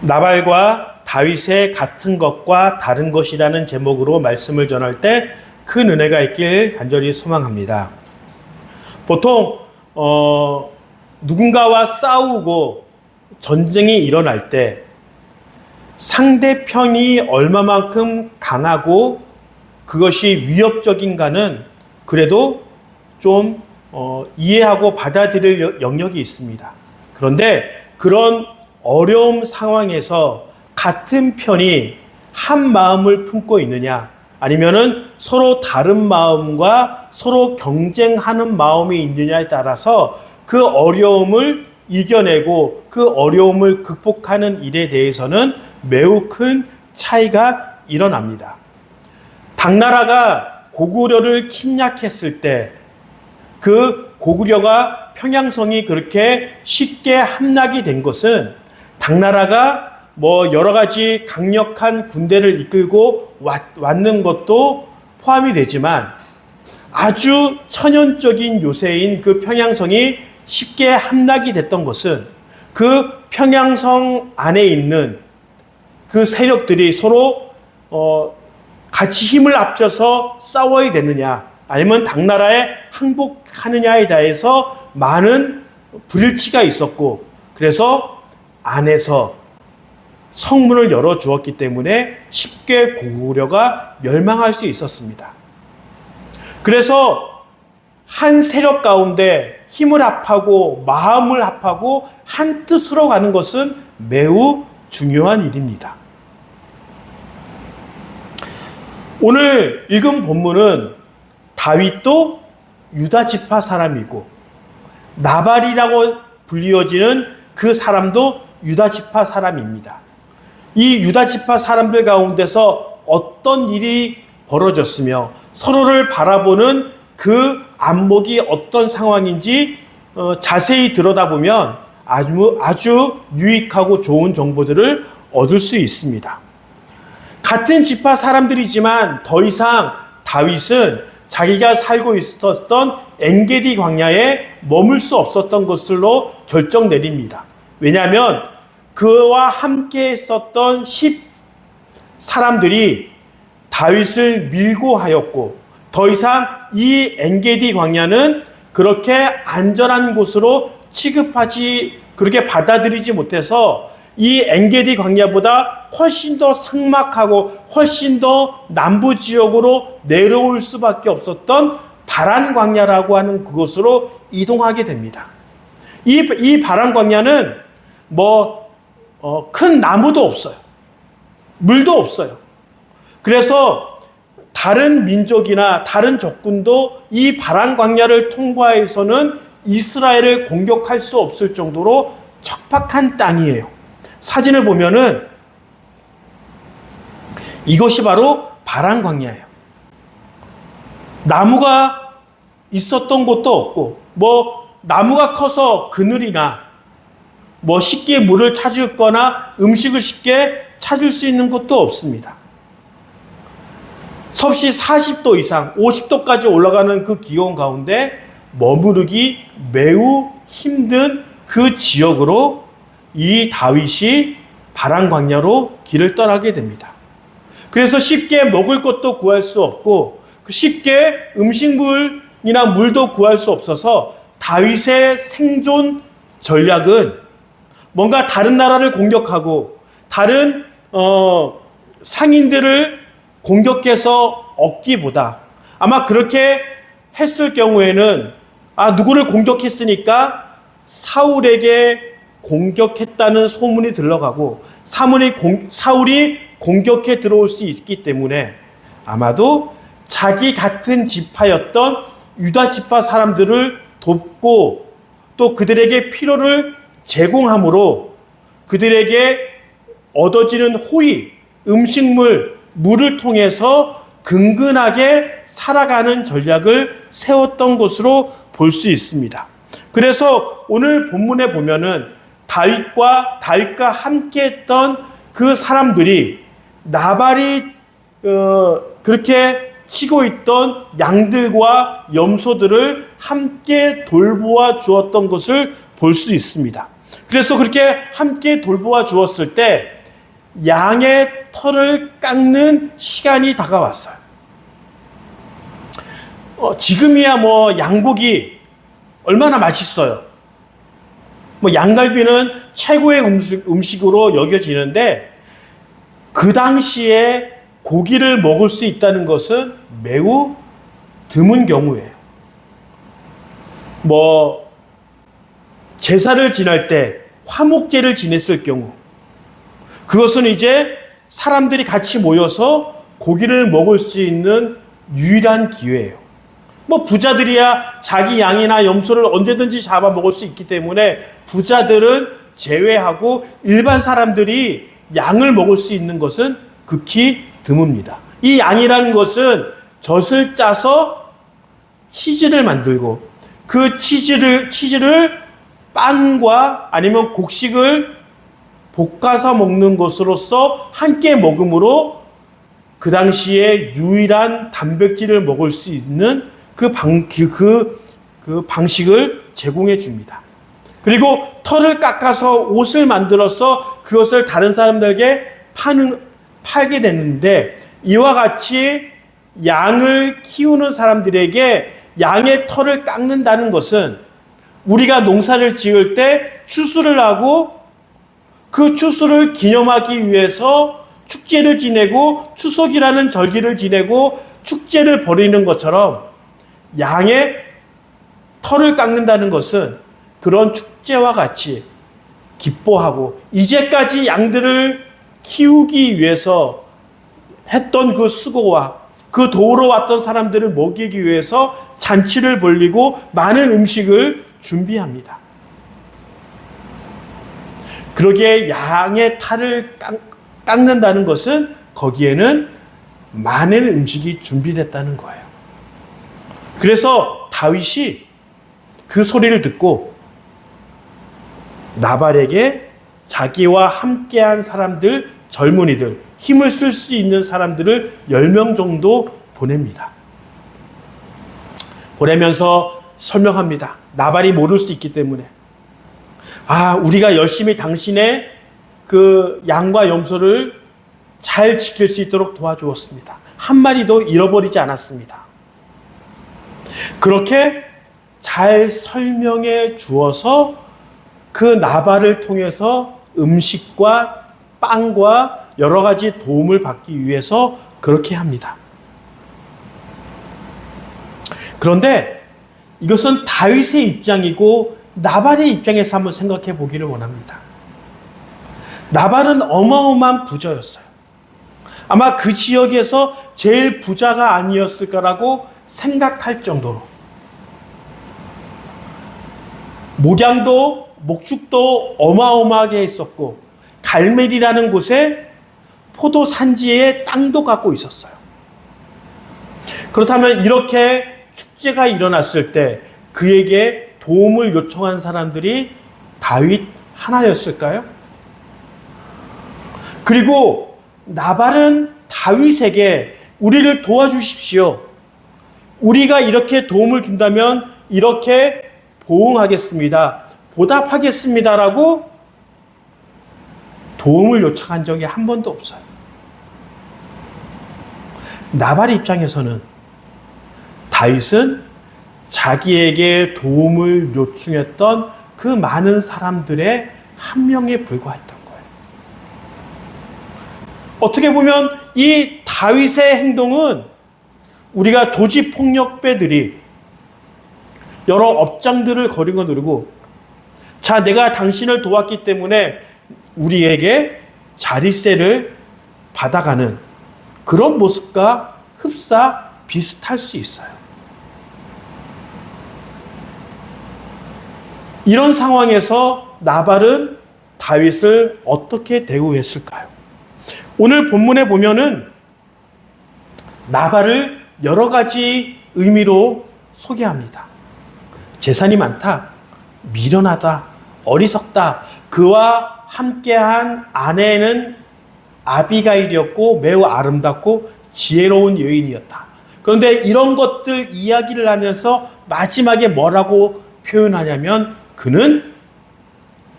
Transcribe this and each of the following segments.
나발과 다윗의 같은 것과 다른 것이라는 제목으로 말씀을 전할 때 큰 은혜가 있길 간절히 소망합니다. 보통 누군가와 싸우고 전쟁이 일어날 때 상대편이 얼마만큼 강하고 그것이 위협적인가는 그래도 좀 이해하고 받아들일 영역이 있습니다. 그런데 그런 어려운 상황에서 같은 편이 한 마음을 품고 있느냐, 아니면은 서로 다른 마음과 서로 경쟁하는 마음이 있느냐에 따라서 그 어려움을 이겨내고 그 어려움을 극복하는 일에 대해서는 매우 큰 차이가 일어납니다. 당나라가 고구려를 침략했을 때 그 고구려가 평양성이 그렇게 쉽게 함락이 된 것은 당나라가 여러 가지 강력한 군대를 이끌고 왔는 것도 포함이 되지만 아주 천연적인 요새인 그 평양성이 쉽게 함락이 됐던 것은 그 평양성 안에 있는 그 세력들이 서로 같이 힘을 합쳐서 싸워야 되느냐, 아니면 당나라에 항복하느냐에 대해서 많은 불일치가 있었고, 그래서 안에서 성문을 열어주었기 때문에 쉽게 고구려가 멸망할 수 있었습니다. 그래서 한 세력 가운데 힘을 합하고 마음을 합하고 한 뜻으로 가는 것은 매우 중요한 일입니다. 오늘 읽은 본문은 다윗도 유다 지파 사람이고 나발이라고 불리워지는 그 사람도 유다 지파 사람입니다. 이 유다 지파 사람들 가운데서 어떤 일이 벌어졌으며 서로를 바라보는 그 안목이 어떤 상황인지 자세히 들여다보면 아주 유익하고 좋은 정보들을 얻을 수 있습니다. 같은 지파 사람들이지만 더 이상 다윗은 자기가 살고 있었던 엔게디 광야에 머물 수 없었던 것으로 결정 내립니다. 왜냐하면 그와 함께 있었던 10 사람들이 다윗을 밀고 하였고 더 이상 이 엔게디 광야는 그렇게 안전한 곳으로 그렇게 받아들이지 못해서 이 엔게디 광야보다 훨씬 더 삭막하고 훨씬 더 남부 지역으로 내려올 수밖에 없었던 바란 광야라고 하는 그곳으로 이동하게 됩니다. 이 바란 광야는 큰 나무도 없어요. 물도 없어요. 그래서 다른 민족이나 다른 적군도 이 바란 광야를 통과해서는 이스라엘을 공격할 수 없을 정도로 척박한 땅이에요. 사진을 보면은 이것이 바로 바란 광야예요. 나무가 있었던 곳도 없고, 나무가 커서 그늘이나 쉽게 물을 찾거나 음식을 쉽게 찾을 수 있는 것도 없습니다. 섭씨 40도 이상, 50도까지 올라가는 그 기온 가운데 머무르기 매우 힘든 그 지역으로 이 다윗이 바란 광야로 길을 떠나게 됩니다. 그래서 쉽게 먹을 것도 구할 수 없고 쉽게 음식물이나 물도 구할 수 없어서 다윗의 생존 전략은 뭔가 다른 나라를 공격하고 다른 상인들을 공격해서 얻기보다 아마 그렇게 했을 경우에는 누구를 공격했으니까 사울에게 공격했다는 소문이 들러가고 사울이 공격해 들어올 수 있기 때문에 아마도 자기 같은 지파였던 유다 지파 사람들을 돕고 또 그들에게 필요를 제공함으로 그들에게 얻어지는 호의, 음식물, 물을 통해서 근근하게 살아가는 전략을 세웠던 것으로 볼 수 있습니다. 그래서 오늘 본문에 보면은 다윗과 함께 했던 그 사람들이 나발이 그렇게 치고 있던 양들과 염소들을 함께 돌보아 주었던 것을 볼 수 있습니다. 그래서 그렇게 함께 돌보아 주었을 때 양의 털을 깎는 시간이 다가왔어요. 지금이야 뭐 양고기 얼마나 맛있어요. 뭐 양갈비는 최고의 음식으로 여겨지는데 그 당시에 고기를 먹을 수 있다는 것은 매우 드문 경우예요. 뭐 제사를 지낼 때 화목제를 지냈을 경우 그것은 이제 사람들이 같이 모여서 고기를 먹을 수 있는 유일한 기회예요. 뭐 부자들이야 자기 양이나 염소를 언제든지 잡아 먹을 수 있기 때문에 부자들은 제외하고 일반 사람들이 양을 먹을 수 있는 것은 극히 드뭅니다. 이 양이라는 것은 젖을 짜서 치즈를 만들고 그 치즈를 빵과 아니면 곡식을 볶아서 먹는 것으로서 함께 먹음으로 그 당시에 유일한 단백질을 먹을 수 있는 그 방식을 제공해 줍니다. 그리고 털을 깎아서 옷을 만들어서 그것을 다른 사람들에게 팔게 됐는데 이와 같이 양을 키우는 사람들에게 양의 털을 깎는다는 것은 우리가 농사를 지을 때 추수를 하고 그 추수를 기념하기 위해서 축제를 지내고 추석이라는 절기를 지내고 축제를 벌이는 것처럼 양의 털을 깎는다는 것은 그런 축제와 같이 기뻐하고 이제까지 양들을 키우기 위해서 했던 그 수고와 그 도우러 왔던 사람들을 먹이기 위해서 잔치를 벌이고 많은 음식을 준비합니다. 그러기에 양의 탈을 깎는다는 것은 거기에는 많은 음식이 준비됐다는 거예요. 그래서 다윗이 그 소리를 듣고 나발에게 자기와 함께한 사람들, 젊은이들, 힘을 쓸 수 있는 사람들을 10명 정도 보냅니다. 보내면서 설명합니다. 나발이 모를 수 있기 때문에. 우리가 열심히 당신의 그 양과 염소를 잘 지킬 수 있도록 도와주었습니다. 한 마리도 잃어버리지 않았습니다. 그렇게 잘 설명해 주어서 그 나발을 통해서 음식과 빵과 여러 가지 도움을 받기 위해서 그렇게 합니다. 그런데 이것은 다윗의 입장이고 나발의 입장에서 한번 생각해 보기를 원합니다. 나발은 어마어마한 부자였어요. 아마 그 지역에서 제일 부자가 아니었을까라고 생각할 정도로 목양도 목축도 어마어마하게 했었고 갈멜이라는 곳에 포도 산지에 땅도 갖고 있었어요. 그렇다면 이렇게 축제가 일어났을 때 그에게 도움을 요청한 사람들이 다윗 하나였을까요? 그리고 나발은 다윗에게 우리를 도와주십시오. 우리가 이렇게 도움을 준다면 이렇게 보응하겠습니다. 보답하겠습니다라고 도움을 요청한 적이 한 번도 없어요. 나발 입장에서는 다윗은 자기에게 도움을 요청했던 그 많은 사람들의 한 명에 불과했던 거예요. 어떻게 보면 이 다윗의 행동은 우리가 조직폭력배들이 여러 업장들을 거리고 누르고 자, 내가 당신을 도왔기 때문에 우리에게 자리세를 받아가는 그런 모습과 흡사 비슷할 수 있어요. 이런 상황에서 나발은 다윗을 어떻게 대우했을까요? 오늘 본문에 보면은 나발을 여러 가지 의미로 소개합니다. 재산이 많다, 미련하다, 어리석다, 그와 함께한 아내는 아비가일이었고 매우 아름답고 지혜로운 여인이었다. 그런데 이런 것들 이야기를 하면서 마지막에 뭐라고 표현하냐면 그는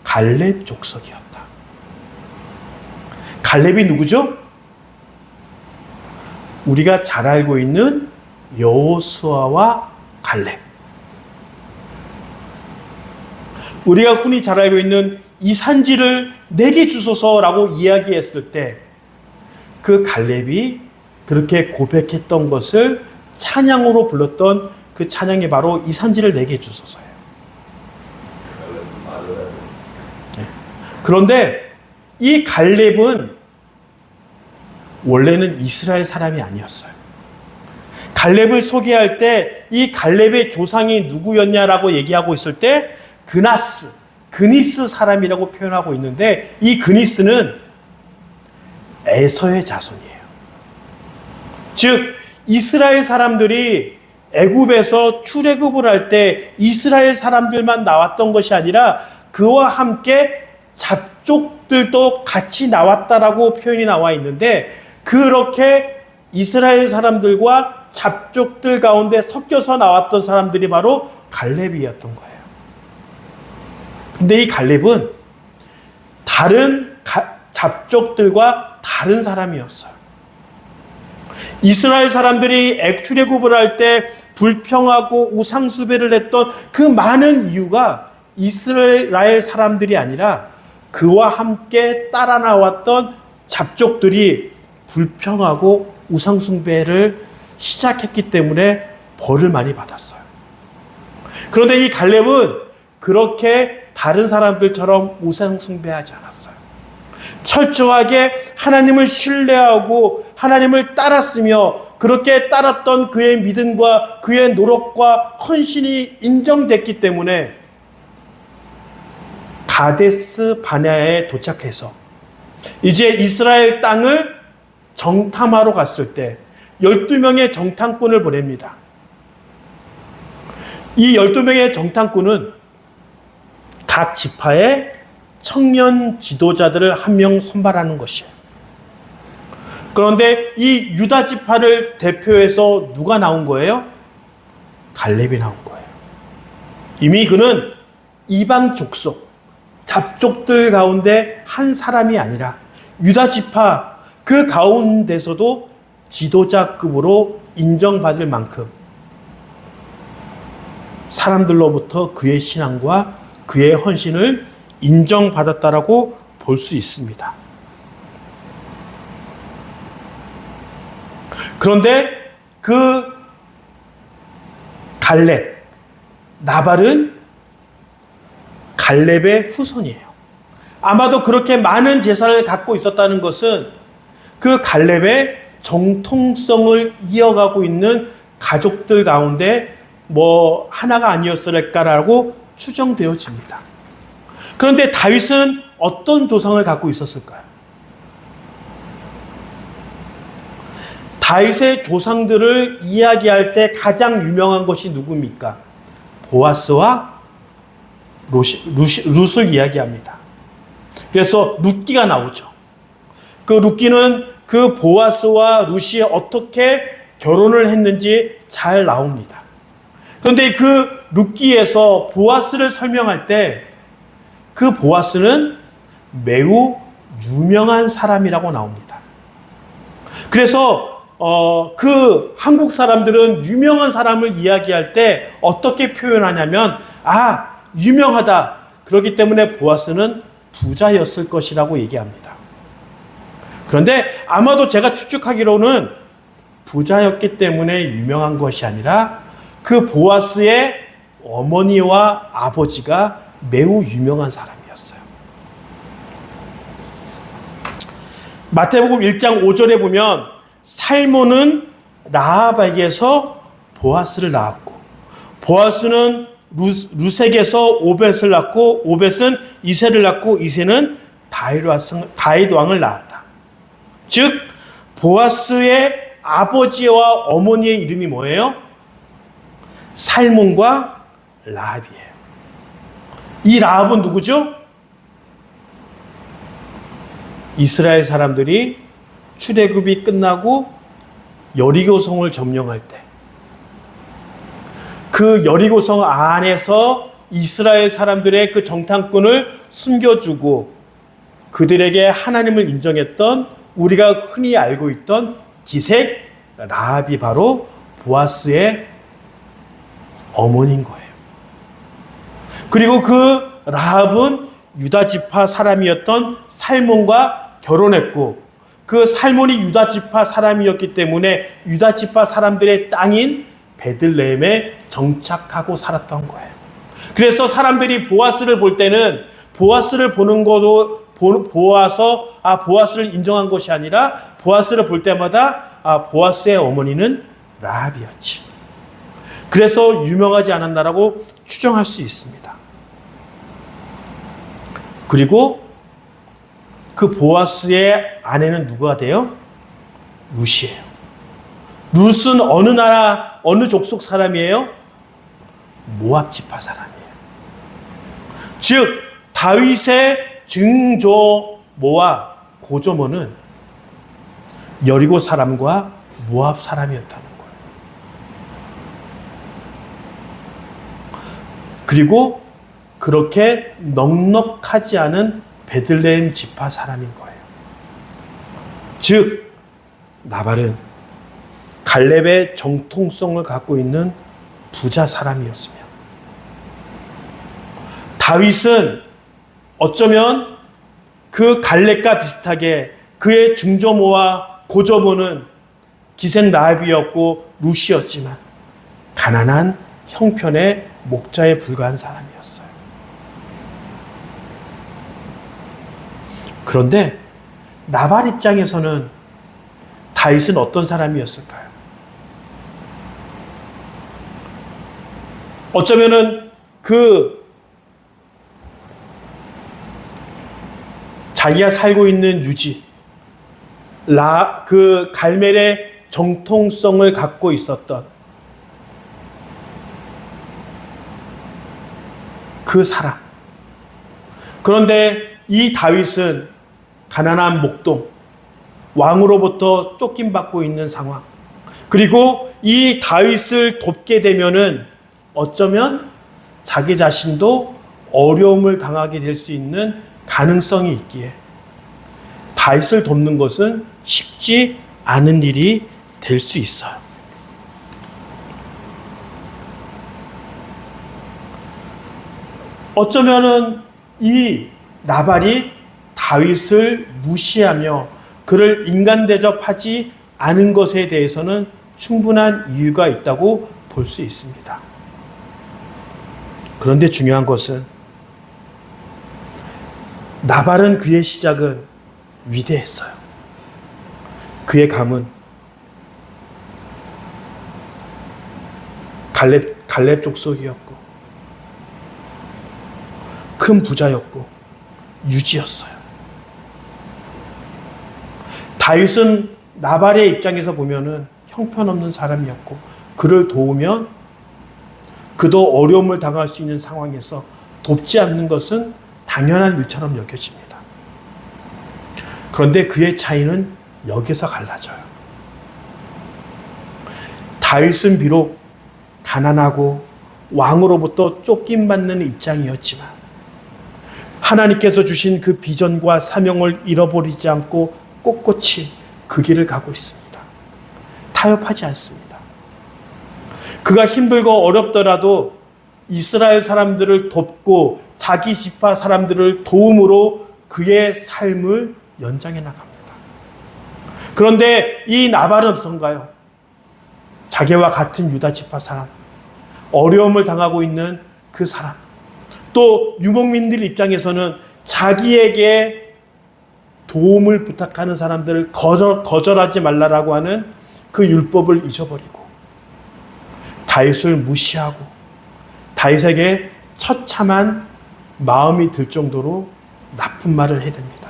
갈렙 족속이었다. 갈렙이 누구죠? 우리가 잘 알고 있는 여호수아와 갈렙. 우리가 흔히 잘 알고 있는 이 산지를 내게 주소서라고 이야기했을 때 그 갈렙이 그렇게 고백했던 것을 찬양으로 불렀던 그 찬양이 바로 이 산지를 내게 주소서예요. 네. 그런데 이 갈렙은 원래는 이스라엘 사람이 아니었어요. 갈렙을 소개할 때 이 갈렙의 조상이 누구였냐라고 얘기하고 있을 때 그니스 사람이라고 표현하고 있는데 이 그니스는 에서의 자손이에요. 즉 이스라엘 사람들이 애굽에서 출애굽을 할 때 이스라엘 사람들만 나왔던 것이 아니라 그와 함께 잡족들도 같이 나왔다라고 표현이 나와 있는데 그렇게 이스라엘 사람들과 잡족들 가운데 섞여서 나왔던 사람들이 바로 갈렙이었던 거예요. 근데 이 갈렙은 다른 잡족들과 다른 사람이었어요. 이스라엘 사람들이 출애굽을 할 때 불평하고 우상숭배를 했던 그 많은 이유가 이스라엘 사람들이 아니라 그와 함께 따라 나왔던 잡족들이 불평하고 우상숭배를 시작했기 때문에 벌을 많이 받았어요. 그런데 이 갈렙은 그렇게 다른 사람들처럼 우상숭배하지 않았어요. 철저하게 하나님을 신뢰하고 하나님을 따랐으며 그렇게 따랐던 그의 믿음과 그의 노력과 헌신이 인정됐기 때문에 가데스 바네아에 도착해서 이제 이스라엘 땅을 정탐하러 갔을 때 12명의 정탐꾼을 보냅니다. 이 12명의 정탐꾼은 각 지파에 청년 지도자들을 한 명 선발하는 것이에요. 그런데 이 유다 지파를 대표해서 누가 나온 거예요? 갈렙이 나온 거예요. 이미 그는 이방 족속, 잡족들 가운데 한 사람이 아니라 유다 지파 그 가운데서도 지도자급으로 인정받을 만큼 사람들로부터 그의 신앙과 그의 헌신을 인정받았다라고 볼 수 있습니다. 그런데 그 갈렙, 나발은 갈렙의 후손이에요. 아마도 그렇게 많은 재산을 갖고 있었다는 것은 그 갈렙의 정통성을 이어가고 있는 가족들 가운데 하나가 아니었을까라고 추정되어집니다. 그런데 다윗은 어떤 조상을 갖고 있었을까요? 다윗의 조상들을 이야기할 때 가장 유명한 것이 누굽니까? 보아스와 룻을 이야기합니다. 그래서 룻기가 나오죠. 그 룻기는 그 보아스와 룻이 어떻게 결혼을 했는지 잘 나옵니다. 그런데 그 룻기에서 보아스를 설명할 때 그 보아스는 매우 유명한 사람이라고 나옵니다. 그래서 그 한국 사람들은 유명한 사람을 이야기할 때 어떻게 표현하냐면 유명하다. 그렇기 때문에 보아스는 부자였을 것이라고 얘기합니다. 그런데 아마도 제가 추측하기로는 부자였기 때문에 유명한 것이 아니라 그 보아스의 어머니와 아버지가 매우 유명한 사람이었어요. 마태복음 1장 5절에 보면 살몬은 라합에게서 보아스를 낳았고 보아스는 룻에게서 오벳을 낳고 오벳은 이새를 낳고 이새는 다윗 왕을 낳았다. 즉 보아스의 아버지와 어머니의 이름이 뭐예요? 살몬과 라합이에요. 이 라합은 누구죠? 이스라엘 사람들이 출애굽이 끝나고 여리고성을 점령할 때 그 여리고성 안에서 이스라엘 사람들의 그 정탐꾼을 숨겨주고 그들에게 하나님을 인정했던 우리가 흔히 알고 있던 기색 라합이 바로 보아스의 어머니인 거예요. 그리고 그 라합은 유다 지파 사람이었던 살몬과 결혼했고 그 살몬이 유다 지파 사람이었기 때문에 유다 지파 사람들의 땅인 베들레헴에 정착하고 살았던 거예요. 그래서 사람들이 보아스를 볼 때는 보아스를 보는 것도 보아스를 인정한 것이 아니라 보아스를 볼 때마다 보아스의 어머니는 라합이었지. 그래서 유명하지 않았나라고 추정할 수 있습니다. 그리고 그 보아스의 아내는 누가 돼요? 룻이에요. 룻은 어느 나라, 어느 족속 사람이에요? 모압 지파 사람이에요. 즉 다윗의 증조모와 고조모는 여리고 사람과 모압 사람이었다는 거예요. 그리고 그렇게 넉넉하지 않은 베들레헴 지파 사람인 거예요. 즉 나발은 갈렙의 정통성을 갖고 있는 부자 사람이었으며 다윗은 어쩌면 그 갈렙과 비슷하게 그의 증조모와 고조모는 기생 라합이었고 룻이었지만 가난한 형편의 목자에 불과한 사람이었어요. 그런데 나발 입장에서는 다윗은 어떤 사람이었을까요? 어쩌면은 자기가 살고 있는 유지, 그 갈멜의 정통성을 갖고 있었던 그 사람. 그런데 이 다윗은 가난한 목동, 왕으로부터 쫓김받고 있는 상황. 그리고 이 다윗을 돕게 되면은 어쩌면 자기 자신도 어려움을 당하게 될 수 있는 가능성이 있기에 다윗을 돕는 것은 쉽지 않은 일이 될 수 있어요. 어쩌면은 이 나발이 다윗을 무시하며 그를 인간 대접하지 않은 것에 대해서는 충분한 이유가 있다고 볼 수 있습니다. 그런데 중요한 것은 나발은 그의 시작은 위대했어요. 그의 가문 갈렙 족속이었고 큰 부자였고 유지였어요. 다윗은 나발의 입장에서 보면은 형편없는 사람이었고 그를 도우면 그도 어려움을 당할 수 있는 상황에서 돕지 않는 것은 당연한 일처럼 여겨집니다. 그런데 그의 차이는 여기서 갈라져요. 다윗은 비록 가난하고 왕으로부터 쫓김받는 입장이었지만 하나님께서 주신 그 비전과 사명을 잃어버리지 않고 꼿꼿이 그 길을 가고 있습니다. 타협하지 않습니다. 그가 힘들고 어렵더라도 이스라엘 사람들을 돕고 자기 지파 사람들을 도움으로 그의 삶을 연장해 나갑니다. 그런데 이 나발은 어떤가요? 자기와 같은 유다 지파 사람, 어려움을 당하고 있는 그 사람, 또 유목민들 입장에서는 자기에게 도움을 부탁하는 사람들을 거절하지 말라라고 하는 그 율법을 잊어버리고 다윗을 무시하고 다윗에게 처참한 마음이 들 정도로 나쁜 말을 해댑니다.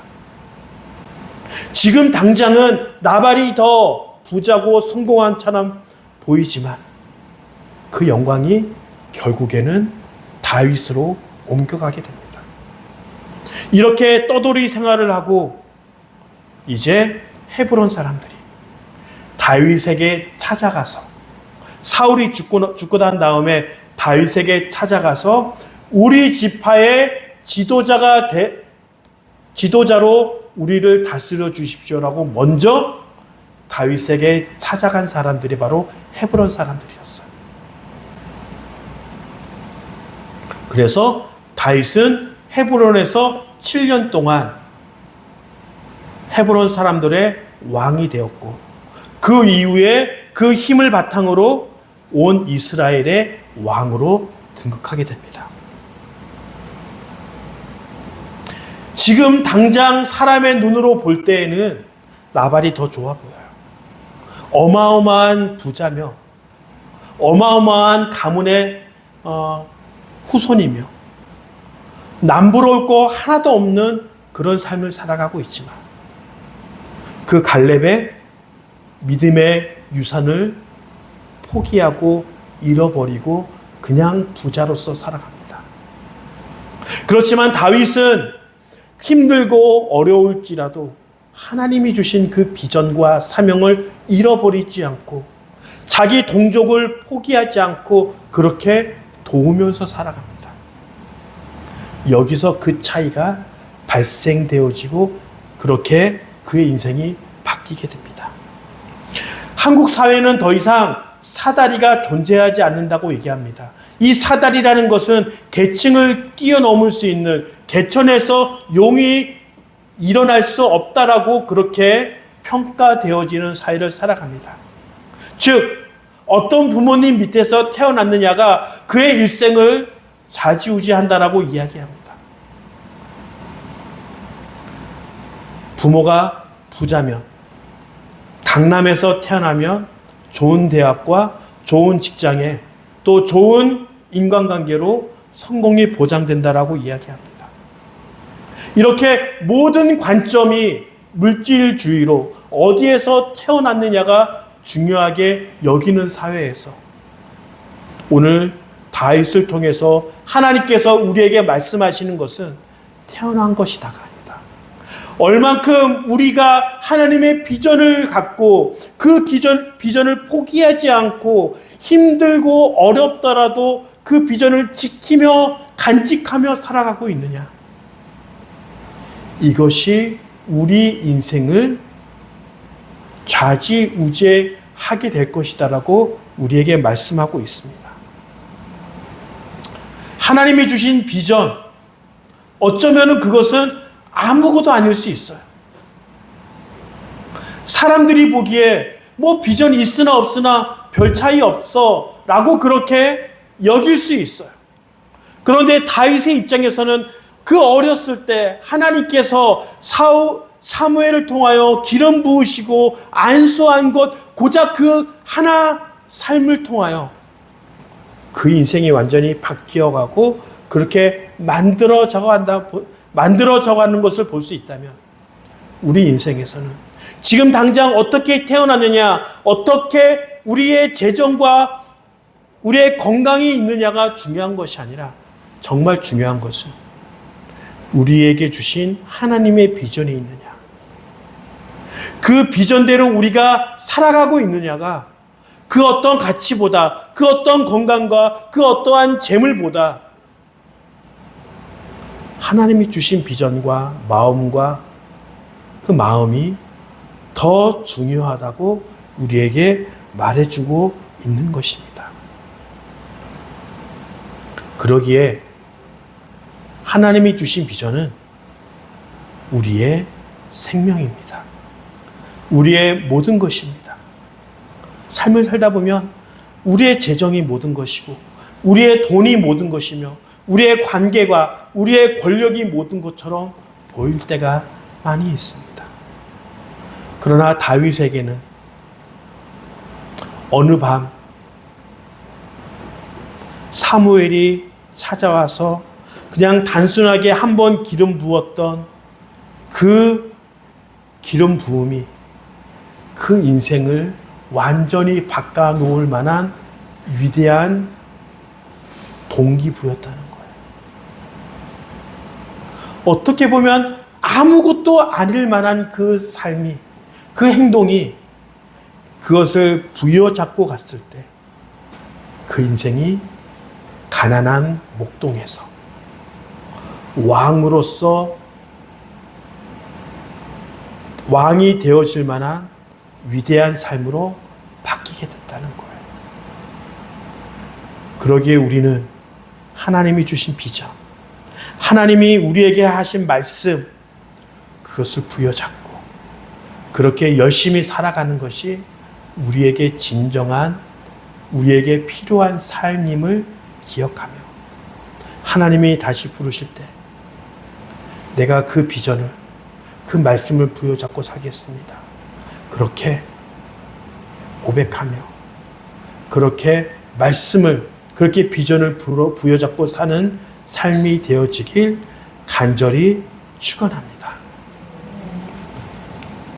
지금 당장은 나발이 더 부자고 성공한 처럼 보이지만 그 영광이 결국에는 다윗으로 옮겨가게 됩니다. 이렇게 떠돌이 생활을 하고 이제 헤브론 사람들이 다윗에게 찾아가서 사울이 죽고 난 다음에 다윗에게 찾아가서 우리 지파의 지도자로 우리를 다스려 주십시오라고 먼저 다윗에게 찾아간 사람들이 바로 헤브론 사람들이었어요. 그래서 다윗은 헤브론에서 7년 동안 헤브론 사람들의 왕이 되었고, 그 이후에 그 힘을 바탕으로 온 이스라엘의 왕으로 등극하게 됩니다. 지금 당장 사람의 눈으로 볼 때에는 나발이 더 좋아 보여요. 어마어마한 부자며 어마어마한 가문의 후손이며 남부러울 거 하나도 없는 그런 삶을 살아가고 있지만, 그 갈렙의 믿음의 유산을 포기하고 잃어버리고 그냥 부자로서 살아갑니다. 그렇지만 다윗은 힘들고 어려울지라도 하나님이 주신 그 비전과 사명을 잃어버리지 않고 자기 동족을 포기하지 않고 그렇게 도우면서 살아갑니다. 여기서 그 차이가 발생되어지고 그렇게 그의 인생이 바뀌게 됩니다. 한국 사회는 더 이상 사다리가 존재하지 않는다고 얘기합니다. 이 사다리라는 것은 계층을 뛰어넘을 수 있는, 개천에서 용이 일어날 수 없다라고 그렇게 평가되어지는 사회를 살아갑니다. 즉, 어떤 부모님 밑에서 태어났느냐가 그의 일생을 좌지우지한다라고 이야기합니다. 부모가 부자면, 강남에서 태어나면 좋은 대학과 좋은 직장에 또 좋은 인간관계로 성공이 보장된다라고 이야기합니다. 이렇게 모든 관점이 물질주의로 어디에서 태어났느냐가 중요하게 여기는 사회에서 오늘 다윗을 통해서 하나님께서 우리에게 말씀하시는 것은 태어난 것이다가 아니다. 얼만큼 우리가 하나님의 비전을 갖고 그 비전을 포기하지 않고 힘들고 어렵더라도 그 비전을 지키며 간직하며 살아가고 있느냐. 이것이 우리 인생을 좌지우지하게 될 것이다라고 우리에게 말씀하고 있습니다. 하나님이 주신 비전, 어쩌면 그것은 아무것도 아닐 수 있어요. 사람들이 보기에 뭐 비전이 있으나 없으나 별 차이 없어 라고 그렇게 여길 수 있어요. 그런데 다윗의 입장에서는 그 어렸을 때 하나님께서 사무엘을 통하여 기름 부으시고 안수한 것, 고작 그 하나 삶을 통하여 그 인생이 완전히 바뀌어가고 그렇게 만들어져가는 것을 볼 수 있다면, 우리 인생에서는 지금 당장 어떻게 태어났느냐, 어떻게 우리의 재정과 우리의 건강이 있느냐가 중요한 것이 아니라 정말 중요한 것은 우리에게 주신 하나님의 비전이 있느냐, 그 비전대로 우리가 살아가고 있느냐가 그 어떤 가치보다, 그 어떤 건강과 그 어떠한 재물보다 하나님이 주신 비전과 마음과 그 마음이 더 중요하다고 우리에게 말해주고 있는 것입니다. 그러기에 하나님이 주신 비전은 우리의 생명입니다. 우리의 모든 것입니다. 삶을 살다 보면 우리의 재정이 모든 것이고 우리의 돈이 모든 것이며 우리의 관계가, 우리의 권력이 모든 것처럼 보일 때가 많이 있습니다. 그러나 다윗에게는 어느 밤 사무엘이 찾아와서 그냥 단순하게 한번 기름 부었던 그 기름 부음이 그 인생을 완전히 바꿔놓을 만한 위대한 동기부였다는 거예요. 어떻게 보면 아무것도 아닐 만한 그 삶이, 그 행동이 그것을 부여잡고 갔을 때 그 인생이 가난한 목동에서 왕으로서 왕이 되어질 만한 위대한 삶으로 바뀌게 됐다는 거예요. 그러기에 우리는 하나님이 주신 비전, 하나님이 우리에게 하신 말씀, 그것을 부여잡고 그렇게 열심히 살아가는 것이 우리에게 진정한, 우리에게 필요한 삶임을 기억하며 하나님이 다시 부르실 때 내가 그 비전을, 그 말씀을 부여잡고 살겠습니다. 그렇게 고백하며 그렇게 말씀을, 그렇게 비전을 부여잡고 사는 삶이 되어지길 간절히 축원합니다.